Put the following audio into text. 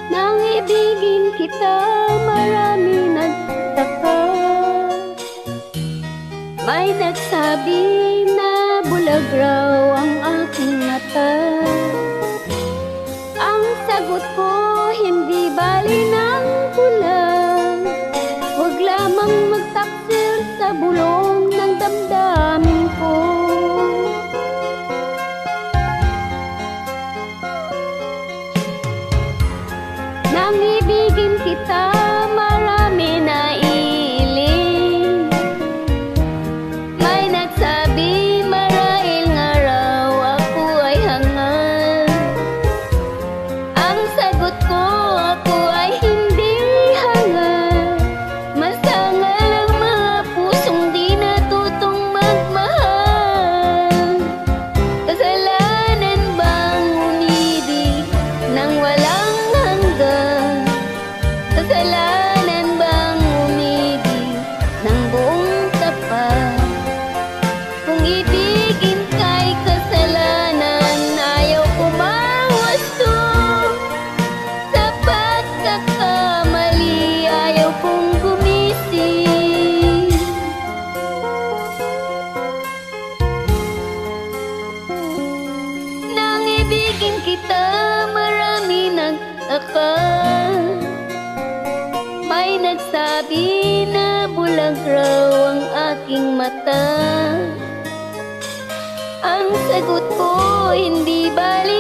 Nang ibigin kita, marami nagtaka. May nagsabi na bulag raw ang aking mata. Ang sagot ko, hindi bali ng bulag. Huwag lamang magtaksir sa bulong ng damdamin ko. Nang ibigin kita, marami na iiling. May nagsabi marahil nga raw ako ay hangal. Ang sagot ko, ako ay hindi hangal. Masangal ang mga pusong di natutong magmahal. Kasalanan bang umibig nang walang hanggan? Kasalanan bang umibig ng buong tapat? Kung ibigin kay kasalanan, ayaw ko mawasto. Sa pagkakamali, ayaw kong gumising. Nang ibigin kita, marami nagtaka. May nagsabi na bulag raw ang aking mata. Ang sagot ko, hindi bali